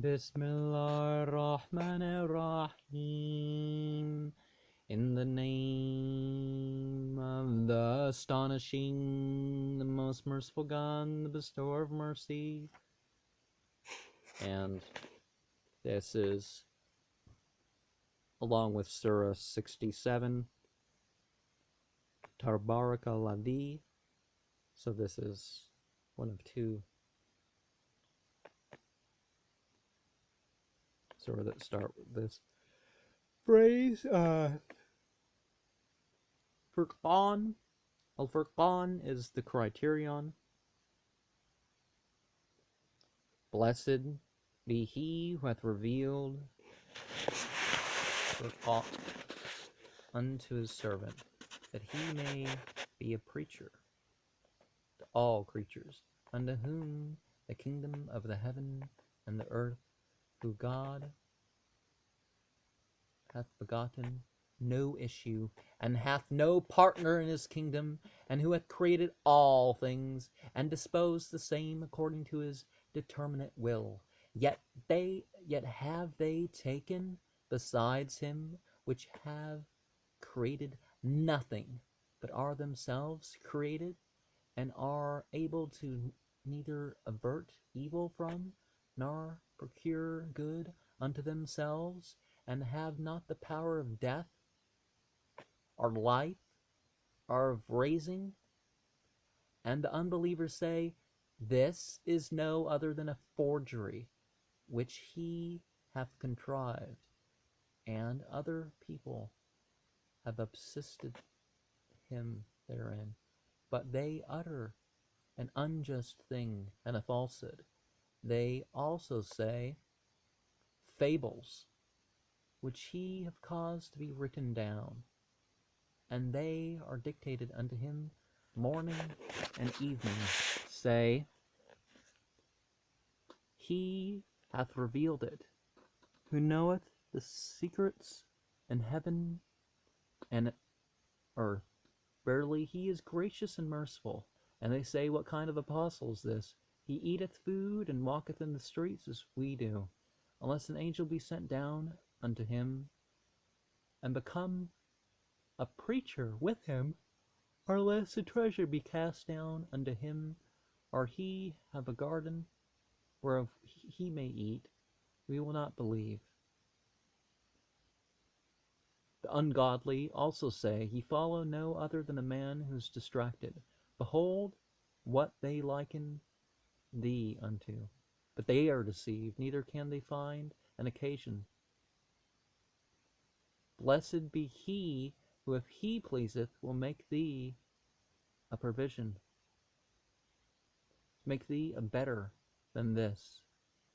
Bismillahirrahmanirrahim. In the name of the astonishing, the most merciful God, the bestower of mercy. And this is, along with Surah 67, Tabaraka Ladhi. So this is one of two surah that start with this phrase. Forkan. Al-Furqan is the criterion. Blessed be he who hath revealed Furqan unto his servant, that he may be a preacher to all creatures, unto whom the kingdom of the heaven and the earth, who God hath begotten no issue, and hath no partner in his kingdom, and who hath created all things, and disposed the same according to his determinate will. Yet have they taken besides him, which have created nothing, but are themselves created, and are able to neither avert evil from, nor procure good unto themselves, and have not the power of death, or life, or of raising. And the unbelievers say, this is no other than a forgery, which he hath contrived, and other people have assisted him therein. But they utter an unjust thing and a falsehood. They also say fables, which he hath caused to be written down, and they are dictated unto him morning and evening. Say, he hath revealed it, who knoweth the secrets in heaven and earth. Verily he is gracious and merciful. And they say, what kind of apostle is this? He eateth food and walketh in the streets as we do, unless an angel be sent down unto him, and become a preacher with him, or lest a treasure be cast down unto him, or he have a garden whereof he may eat. We will not believe. The ungodly also say, ye follow no other than a man who is distracted. Behold, what they liken thee unto. But they are deceived, neither can they find an occasion. Blessed be he who, if he pleaseth, will make thee a provision, make thee a better than this.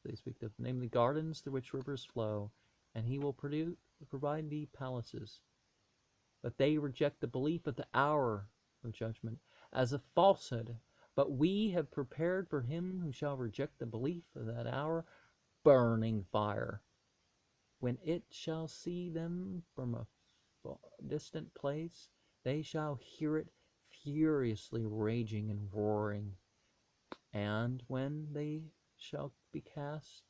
They speak of, namely, gardens through which rivers flow, and he will provide thee palaces. But they reject the belief of the hour of judgment as a falsehood. But we have prepared for him who shall reject the belief of that hour burning fire, when it shall see them from a distant place. They shall hear it furiously raging and roaring. And when they shall be cast,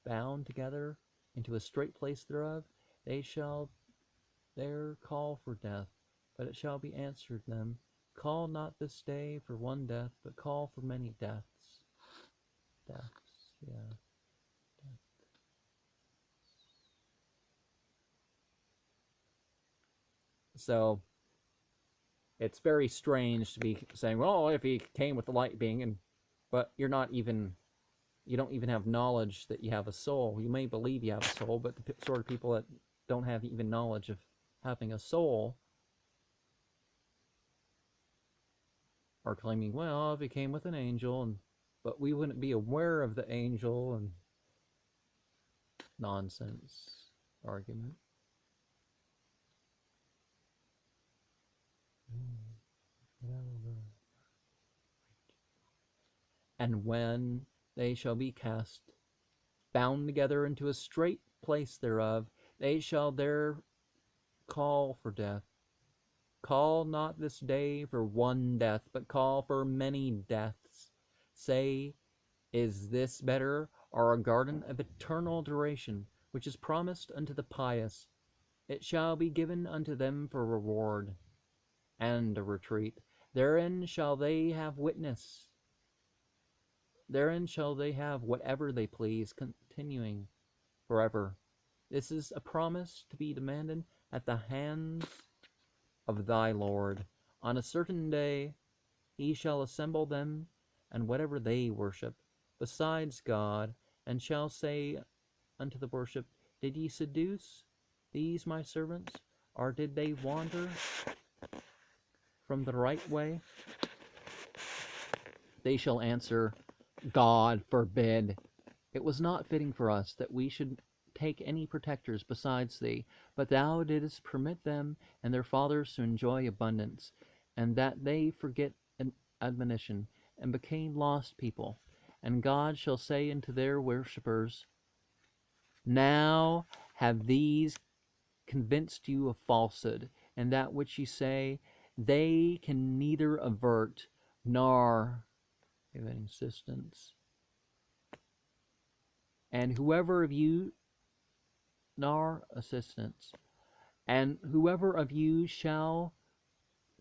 bound together, into a strait place thereof, they shall there call for death. But it shall be answered them, call not this day for one death, but call for many deaths. Deaths, yeah. So it's very strange to be saying, well, if he came with the light being, but you don't even have knowledge that you have a soul. You may believe you have a soul, but the sort of people that don't have even knowledge of having a soul are claiming, well, if he came with an angel, but we wouldn't be aware of the angel, and nonsense argument. And when they shall be cast, bound together into a strait place thereof, they shall there call for death. Call not this day for one death, but call for many deaths. Say, is this better, are a garden of eternal duration, which is promised unto the pious. It shall be given unto them for reward and a retreat. Therein shall they have witness. Therein shall they have whatever they please, continuing forever. This is a promise to be demanded at the hands of thy Lord. On a certain day he shall assemble them and whatever they worship, besides God, and shall say unto the worship, Did ye seduce these my servants, or did they wander from the right way? They shall answer, God forbid. It was not fitting for us that we should take any protectors besides thee, but thou didst permit them and their fathers to enjoy abundance, and that they forget an admonition, and became lost people. And God shall say unto their worshippers, Now have these convinced you of falsehood, and that which ye say they can neither avert nor give insistence. And whoever of you nor assistance, and whoever of you shall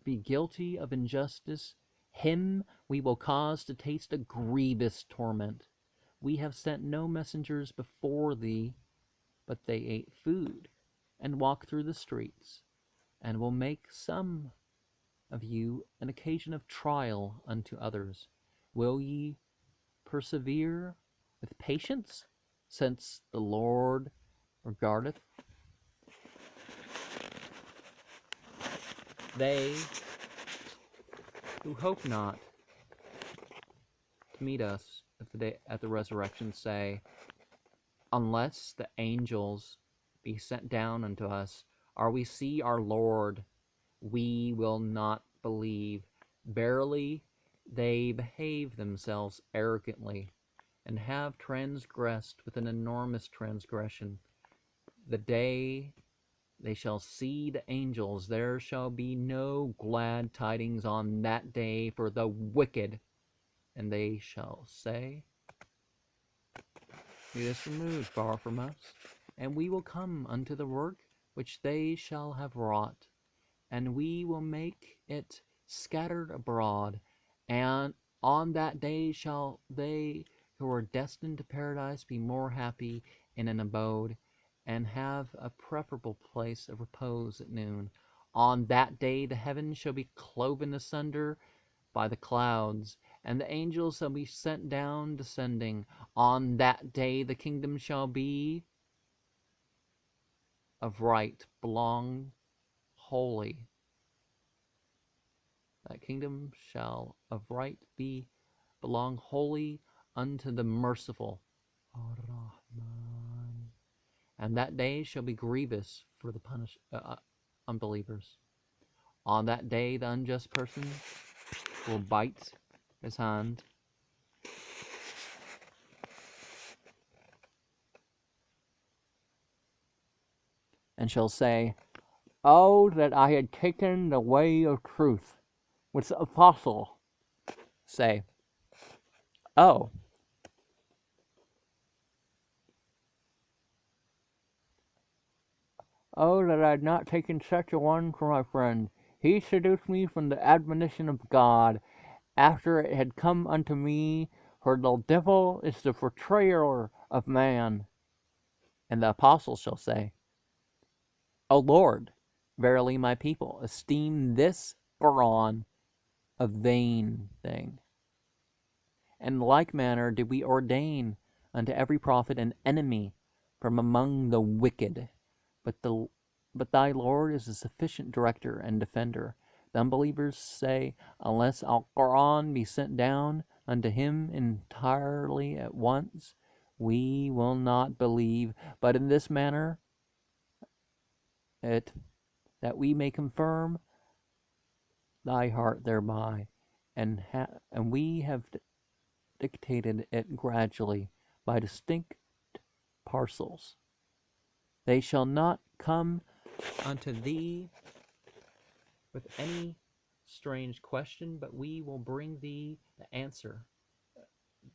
be guilty of injustice, him we will cause to taste a grievous torment. We have sent no messengers before thee, but they ate food and walked through the streets, and will make some of you an occasion of trial unto others. Will ye persevere with patience, since the Lord regardeth they who hope not to meet us at the resurrection say, Unless the angels be sent down unto us, or we see our Lord, we will not believe. Verily, they behave themselves arrogantly, and have transgressed with an enormous transgression. The day they shall see the angels, there shall be no glad tidings on that day for the wicked. And they shall say, Be this removed far from us, and we will come unto the work which they shall have wrought, and we will make it scattered abroad. And on that day shall they who are destined to paradise be more happy in an abode, and have a preferable place of repose at noon. On that day the heavens shall be cloven asunder by the clouds, and the angels shall be sent down descending. On that day the kingdom shall be of right, belong holy. That kingdom shall of right belong wholly unto the merciful. And that day shall be grievous for the unbelievers. On that day the unjust person will bite his hand, and shall say, Oh, that I had taken the way of truth, which the apostle say, Oh, oh, that I had not taken such a one for my friend. He seduced me from the admonition of God, after it had come unto me, for the devil is the betrayer of man. And the apostle shall say, O Lord, verily my people esteem this Koran a vain thing. In like manner did we ordain unto every prophet an enemy from among the wicked. But thy Lord is a sufficient director and defender. The unbelievers say, Unless Alcoran be sent down unto him entirely at once, we will not believe. But in this manner it that we may confirm thy heart thereby, and we have dictated it gradually by distinct parcels. They shall not come unto thee with any strange question, but we will bring thee the answer,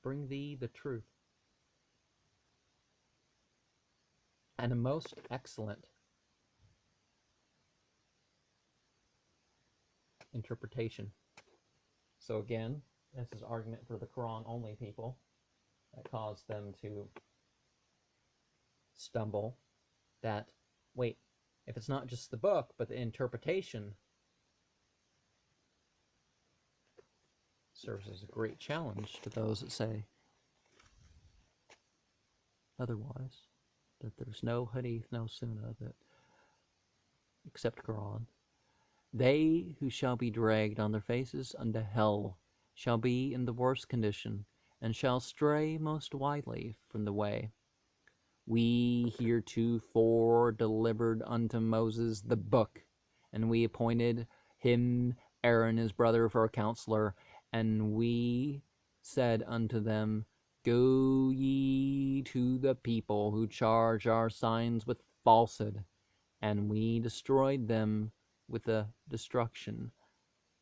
bring thee the truth. and a most excellent interpretation. So again, this is argument for the Quran only people that caused them to stumble. That, wait, if it's not just the book, but the interpretation serves as a great challenge to those that say otherwise, that there's no hadith, no sunnah, that except Quran. They who shall be dragged on their faces unto hell shall be in the worst condition, and shall stray most widely from the way. We heretofore delivered unto Moses the book, and we appointed him Aaron his brother for a counselor, and we said unto them, Go ye to the people who charge our signs with falsehood, and we destroyed them with a destruction.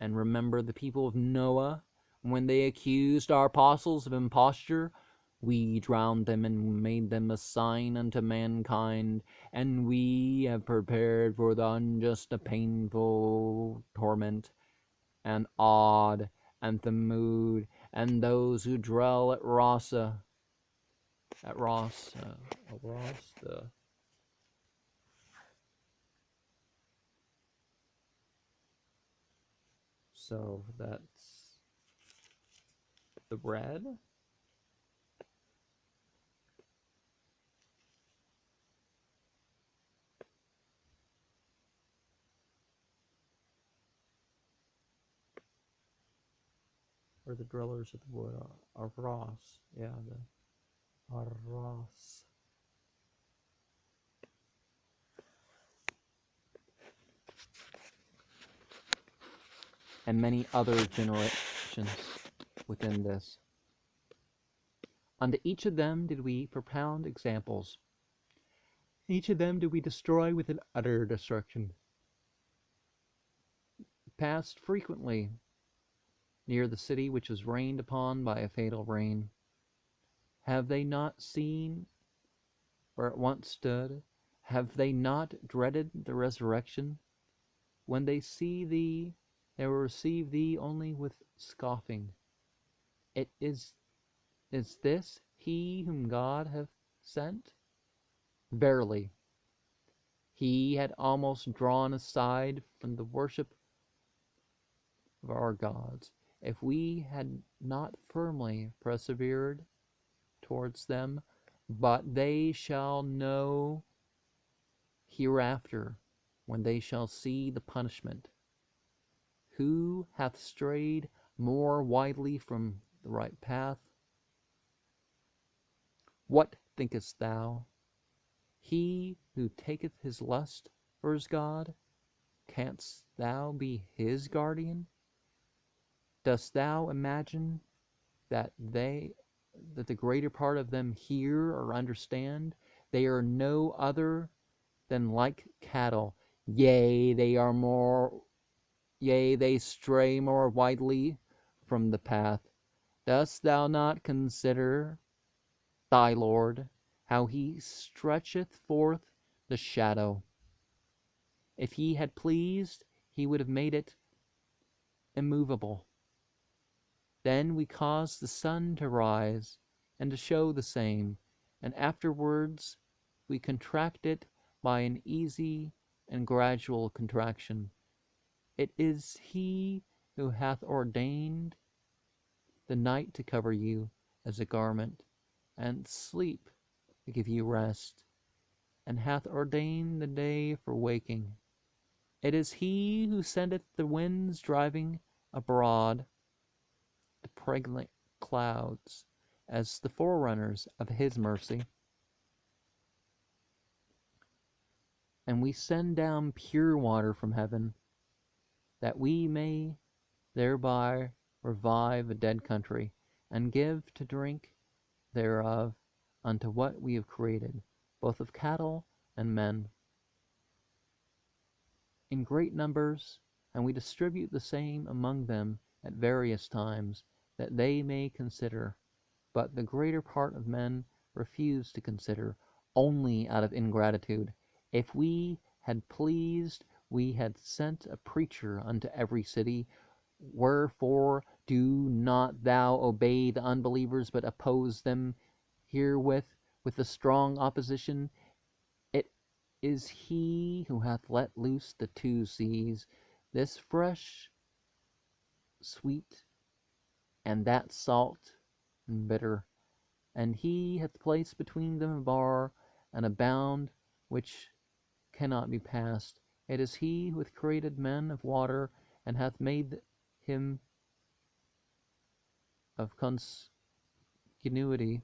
And remember the people of Noah, when they accused our apostles of imposture, we drowned them and made them a sign unto mankind, and we have prepared for the unjust a painful torment, and Ad, and Thamud, and those who dwell at Ross, the so that's the red. Or the drillers of the wood are Ross. Yeah, the Ross. And many other generations within this. Unto each of them did we propound examples. Each of them did we destroy with an utter destruction. Passed frequently near the city which was rained upon by a fatal rain. Have they not seen where it once stood? Have they not dreaded the resurrection? When they see thee, they will receive thee only with scoffing. Is this he whom God hath sent? Verily, he had almost drawn aside from the worship of our gods, if we had not firmly persevered towards them. But they shall know hereafter, when they shall see the punishment, who hath strayed more widely from the right path. What thinkest thou? He who taketh his lust for his God, canst thou be his guardian? Dost thou imagine that the greater part of them hear or understand? They are no other than like cattle. Yea, they stray more widely from the path. Dost thou not consider thy Lord, how he stretcheth forth the shadow? If he had pleased, he would have made it immovable. Then we caused the sun to rise, and to show the same, and afterwards we contract it by an easy and gradual contraction. It is he who hath ordained the night to cover you as a garment, and sleep to give you rest, and hath ordained the day for waking. It is he who sendeth the winds driving abroad the pregnant clouds as the forerunners of his mercy. And we send down pure water from heaven, that we may thereby revive a dead country, and give to drink thereof unto what we have created, both of cattle and men, in great numbers, and we distribute the same among them at various times, that they may consider. But the greater part of men refuse to consider, only out of ingratitude. If we had pleased, we had sent a preacher unto every city. Wherefore do not thou obey the unbelievers, but oppose them herewith with a strong opposition. It is he who hath let loose the two seas, this fresh, sweet, and that salt and bitter. And he hath placed between them a bar and a bound which cannot be passed. It is he who hath created men of water, and hath made him of consanguinity,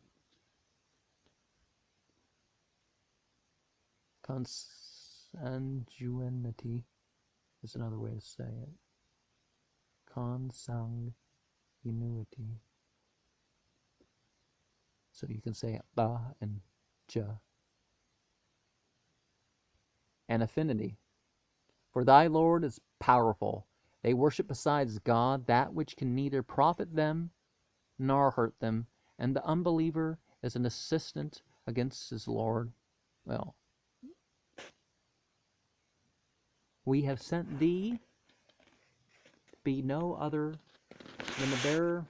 consanguinity is another way to say it. Consanguinity. So you can say ba and ja. And affinity. For thy Lord is powerful. They worship besides God that which can neither profit them nor hurt them, and the unbeliever is an assistant against his Lord. Well, we have sent thee to be no other than the bearer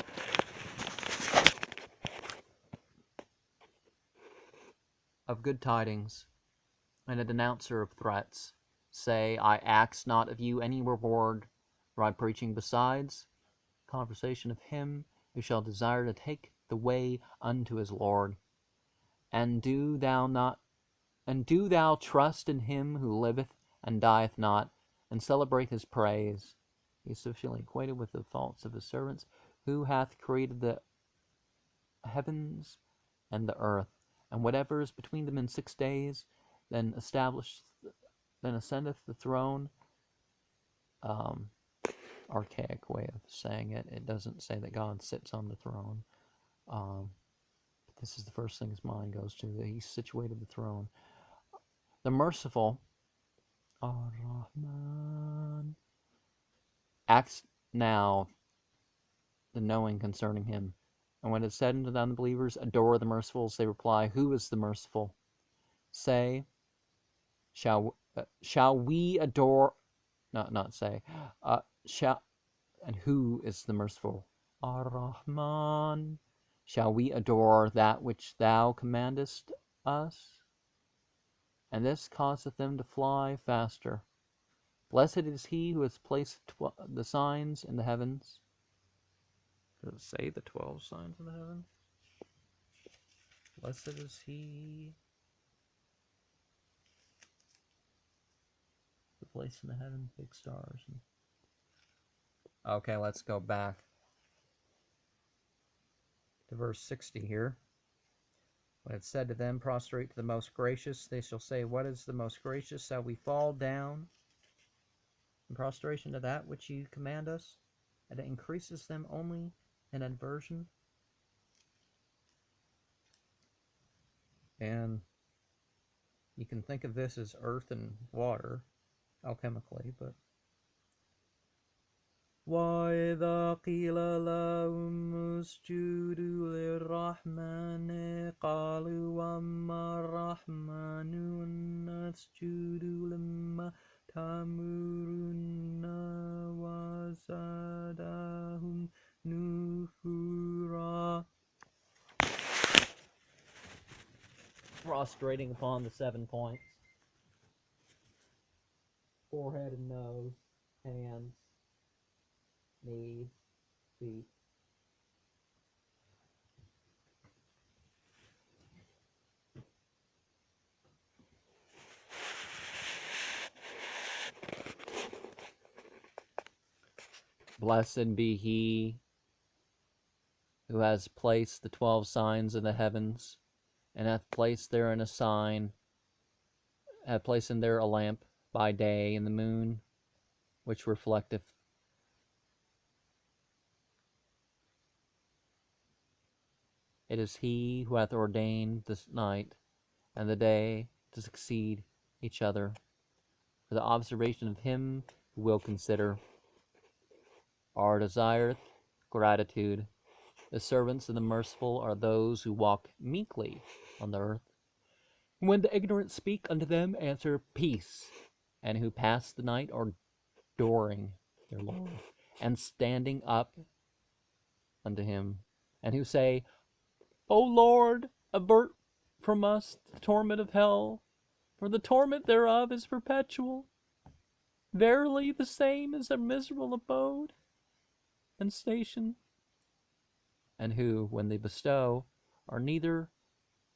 of good tidings and a denouncer of threats. Say, I ask not of you any reward for my preaching besides conversation of him who shall desire to take the way unto his Lord. And do thou trust in him who liveth and dieth not, and celebrate his praise. He is sufficiently acquainted with the faults of his servants, who hath created the heavens and the earth, and whatever is between them in 6 days, then ascendeth the throne. Archaic way of saying it. It doesn't say that God sits on the throne. But this is the first thing his mind goes to, that he situated the throne. The merciful, Ar-Rahman, acts now the knowing concerning him. And when it is said unto the unbelievers, adore the merciful, they reply, who is the merciful? Say, shall we adore, not say, shall, and who is the merciful? Ar-Rahman, shall we adore that which thou commandest us? And this causeth them to fly faster. Blessed is he who has placed the signs in the heavens. Does it say the 12 signs in the heavens? Blessed is he who placed in the heavens big stars. Okay, let's go back to verse 60 here. When it said to them, prostrate to the most gracious, they shall say, what is the most gracious? Shall we fall down in prostration to that which you command us? And it increases them only in aversion. And you can think of this as earth and water, alchemically, but وَإِذَا قِيلَ لَهُمُ اسْجُدُوا لِلرَّحْمَنِ قَالُوا وَمَا الرَّحْمَنُ نَسْجُدُ لِمَّا تَأْمُرُنَا وَزَادَهُمْ نُفُورًا. Prostrating upon the 7 points. Forehead and nose, hands, knees, feet. Blessed be he who has placed the 12 signs in the heavens, and hath placed therein a sign, hath placed in there a lamp by day, and the moon which reflecteth. It is he who hath ordained the night and the day to succeed each other, for the observation of him who will consider. Our desireth gratitude. The servants of the merciful are those who walk meekly on the earth. When the ignorant speak unto them, answer peace, and who pass the night are adoring their Lord, and standing up unto him, and who say, O Lord, avert from us the torment of hell, for the torment thereof is perpetual. Verily the same is a miserable abode and station. And who, when they bestow, are neither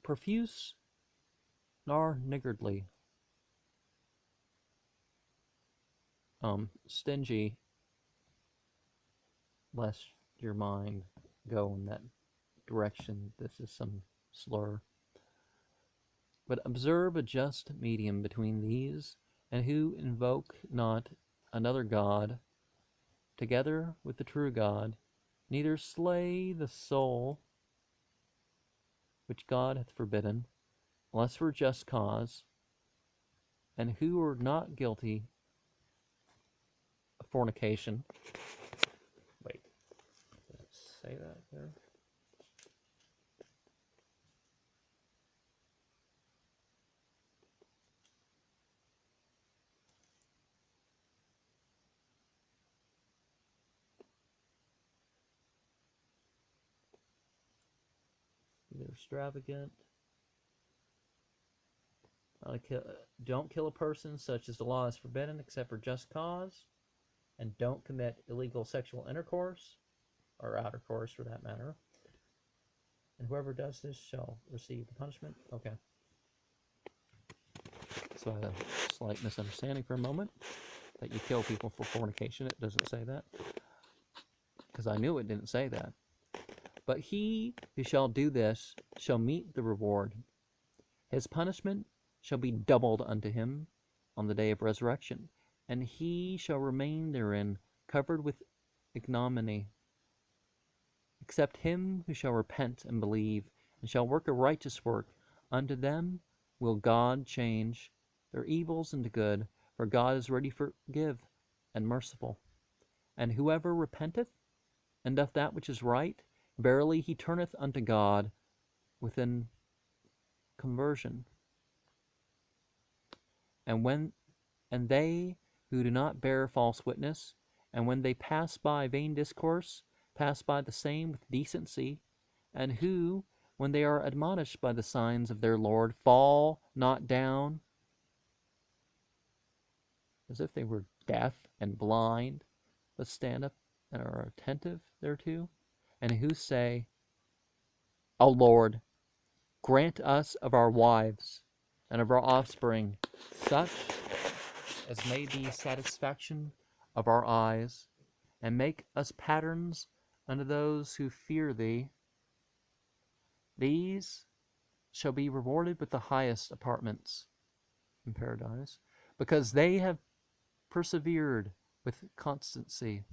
profuse nor niggardly. Stingy, lest your mind go in that direction. This is some slur. But observe a just medium between these, and who invoke not another God together with the true God, neither slay the soul which God hath forbidden, unless for just cause, and who are not guilty of fornication. Wait, did it say that there? Either extravagant. Don't kill a person such as the law is forbidden except for just cause, and don't commit illegal sexual intercourse, or outer course for that matter. And whoever does this shall receive the punishment. Okay. So I had a slight misunderstanding for a moment that you kill people for fornication. It doesn't say that, because I knew it didn't say that. But he who shall do this shall meet the reward. His punishment shall be doubled unto him on the day of resurrection, and he shall remain therein covered with ignominy, except him who shall repent and believe, and shall work a righteous work. Unto them will God change their evils into good, for God is ready to forgive and merciful. And whoever repenteth and doth that which is right, verily he turneth unto God within conversion. And they who do not bear false witness, and when they pass by vain discourse, pass by the same with decency, and who, when they are admonished by the signs of their Lord, fall not down, as if they were deaf and blind, but stand up and are attentive thereto, and who say, O Lord, grant us of our wives and of our offspring such as may be satisfaction of our eyes, and make us patterns unto those who fear thee. These shall be rewarded with the highest apartments in paradise, because they have persevered with constancy.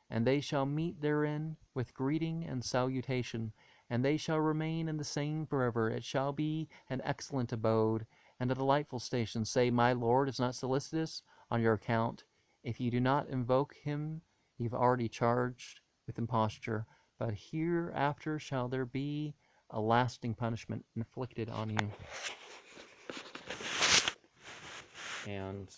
And they shall meet therein with greeting and salutation, and they shall remain in the same forever. It shall be an excellent abode, and a delightful station. Say, my Lord is not solicitous on your account. If you do not invoke him, you've already charged with imposture. But hereafter shall there be a lasting punishment inflicted on you. And